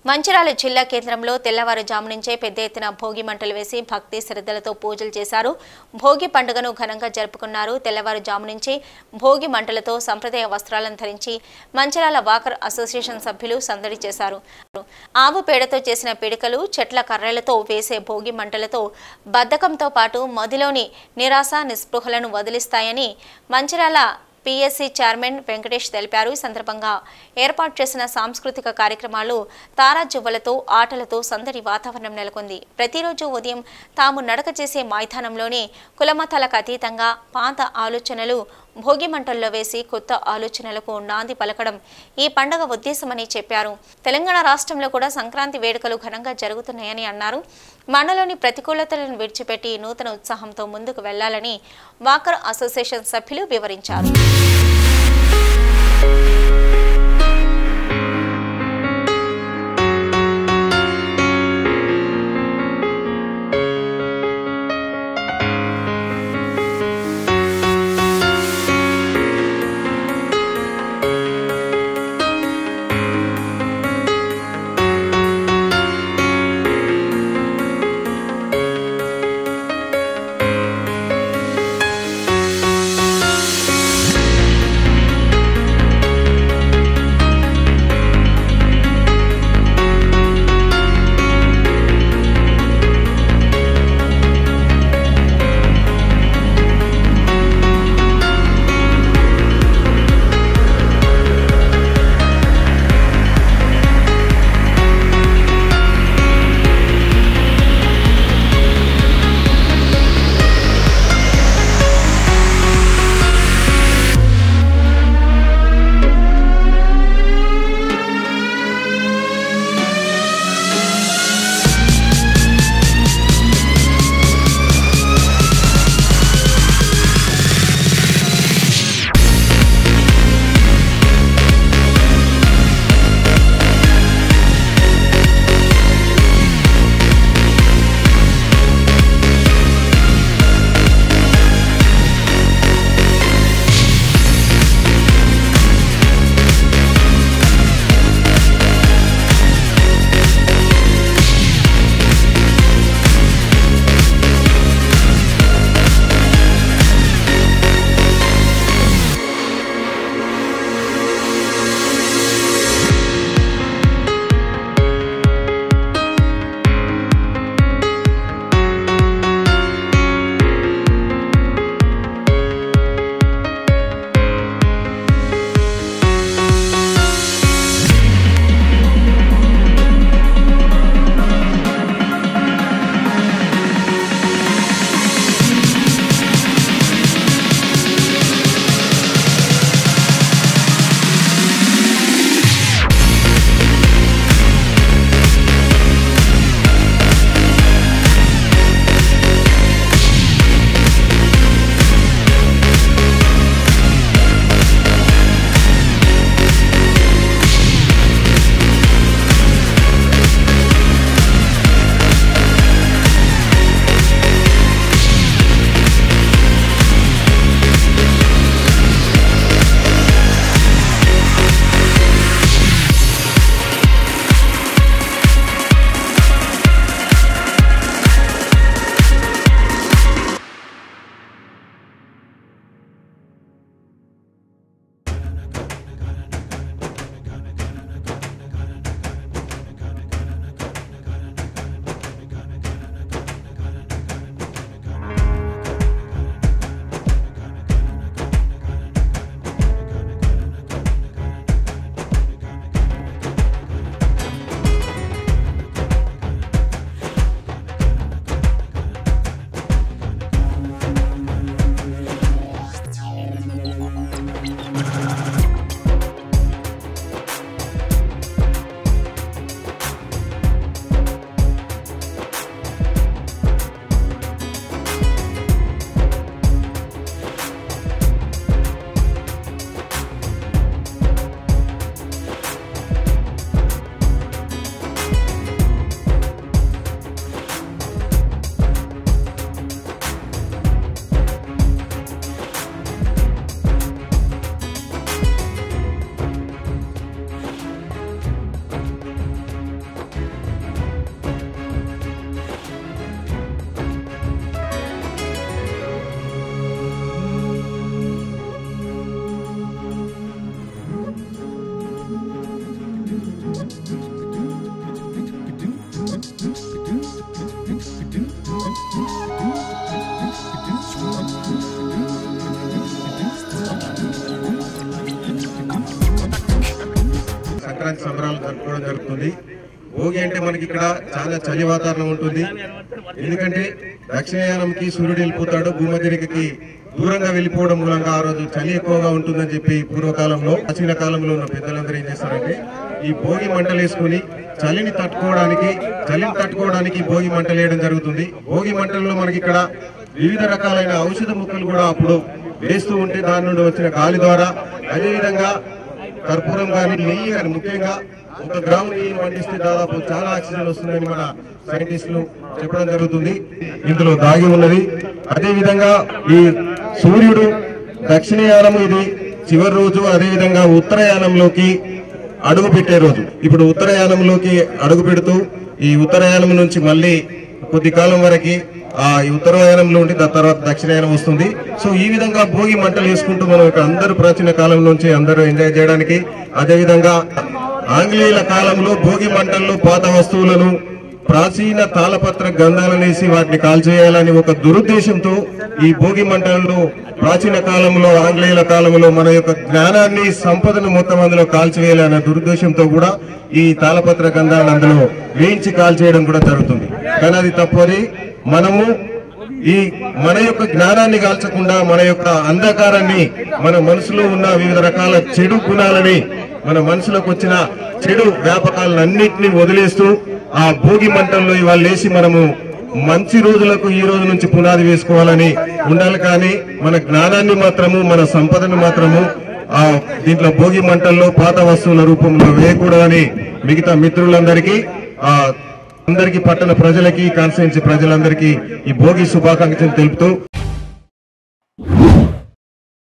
మంచిర్యాల జిల్లా కేంద్రంలో తెల్లవారుజాము నుంచే పెద్ద ఎత్తున భోగి మంటలు వేసి భక్తి శ్రద్ధలతో పూజలు చేశారు. భోగి పండుగను ఘనంగా జరుపుకున్నారు. తెల్లవారుజాము నుంచి భోగి మంటలతో సంప్రదాయ వస్త్రాలను ధరించి మంచిర్యాల వాకర్ అసోసియేషన్ సభ్యులు సందడి చేశారు. ఆవు పేడతో చేసిన పిడికలు, చెట్ల కర్రలతో వేసే భోగి మంటలతో బద్ధకంతో పాటు మదిలోని నిరాశ నిస్పృహలను వదిలిస్తాయని మంచిర్యాల పిఎస్సి చైర్మన్ వెంకటేష్ తెలిపారు. ఈ సందర్భంగా ఏర్పాటు చేసిన సాంస్కృతిక కార్యక్రమాలు తారాజువ్వలతో ఆటలతో సందడి వాతావరణం నెలకొంది. ప్రతిరోజు ఉదయం తాము నడక చేసే మైదానంలోనే కులమతాలకు అతీతంగా పాత ఆలోచనలు భోగి మంటల్లో వేసి కొత్త ఆలోచనలకు నాంది పలకడం ఈ పండుగ ఉద్దేశమని చెప్పారు. తెలంగాణ రాష్ట్రంలో కూడా సంక్రాంతి వేడుకలు ఘనంగా జరుగుతున్నాయని అన్నారు. మనలోని ప్రతికూలతలను విడిచిపెట్టి నూతన ఉత్సాహంతో ముందుకు వెళ్లాలని వాకర్ అసోసియేషన్ సభ్యులు వివరించారు. సంక్రాంతి సంబరాలు జరుపుకోవడం జరుగుతుంది. భోగి అంటే మనకి ఇక్కడ చాలా చలి వాతావరణం ఉంటుంది. ఎందుకంటే దక్షిణాయనంకి సూర్యుడు వెళ్ళిపోతాడు, భూమధ్యరేఖకి దూరంగా వెళ్ళిపోవడం మూలంగా ఆ రోజు చలి ఎక్కువగా ఉంటుందని చెప్పి పూర్వకాలంలో ప్రాచీన కాలంలో ఉన్న పెద్దలందరూ ఏం చేస్తారంటే ఈ భోగి మంటలు వేసుకుని చలిని తట్టుకోవడానికి భోగి మంటలు వేయడం జరుగుతుంది. భోగి మంటల్లో మనకి ఇక్కడ వివిధ రకాలైన ఔషధ మొక్కలు కూడా అప్పుడు వేస్తూ ఉంటే దాని నుండి వచ్చిన గాలి ద్వారా, అదేవిధంగా కర్పూరం కానీ నెయ్యి కానీ, ముఖ్యంగా 1 గ్రాము నెయ్యి వండిస్తే దాదాపు చాలా ఆక్సిజన్ వస్తుందని మన సైంటిస్టులు చెప్పడం జరుగుతుంది. ఇందులో దాగి ఉన్నది. అదేవిధంగా ఈ సూర్యుడు దక్షిణయానం ఇది చివరి రోజు, అదేవిధంగా ఉత్తరయానంలోకి అడుగు పెట్టే రోజు. ఇప్పుడు ఉత్తరయానంలోకి అడుగు పెడుతూ ఈ ఉత్తరయానం నుంచి మళ్ళీ కొద్ది కాలం వరకు ఈ ఉత్తరాయణంలో ఉండి దాని తర్వాత దక్షిణాయనం వస్తుంది. సో ఈ విధంగా భోగి మంటలు వేసుకుంటూ మనం ఇక్కడ అందరూ ప్రాచీన కాలం నుంచి అందరూ ఎంజాయ్ చేయడానికి, అదేవిధంగా ఆంగ్లేయుల కాలంలో భోగి మంటల్లో పాత వస్తువులను, ప్రాచీన తాళపత్ర గంధాలను వేసి వాటిని కాల్చేయాలని ఒక దురుద్దేశంతో ఈ భోగి మంటలను ప్రాచీన కాలంలో ఆంగ్లేయుల కాలంలో మన యొక్క జ్ఞానాన్ని, సంపదను మొత్తం అందులో కాల్చివేయాలనే దురుద్దేశంతో కూడా ఈ తాళపత్ర గంధాలను అందులో వేయించి కాల్చేయడం కూడా జరుగుతుంది. కానీ అది తప్పది. మనము మన యొక్క జ్ఞానాన్ని కాల్చకుండా మన యొక్క అంధకారాన్ని, మన మనసులో ఉన్న వివిధ రకాల చెడు గుణాలని, మన మనసులోకి వచ్చిన చెడు వ్యాపకాలన్నింటినీ వదిలేస్తూ ఆ భోగి మంటల్లో ఇవాళ లేచి మనము మంచి రోజులకు ఈ రోజు నుంచి పునాది వేసుకోవాలని ఉండాలి. కానీ మన జ్ఞానాన్ని మాత్రము, మన సంపదను మాత్రము దీంట్లో భోగి మంటల్లో పాత వస్తువుల రూపంలో వేయకూడదని మిగతా మిత్రులందరికీ, అందరికీ, పట్టణ ప్రజలకి, కాన్స్టిట్యుయెన్సీ ప్రజలందరికీ ఈ భోగి శుభాకాంక్షలు తెలుపుతూ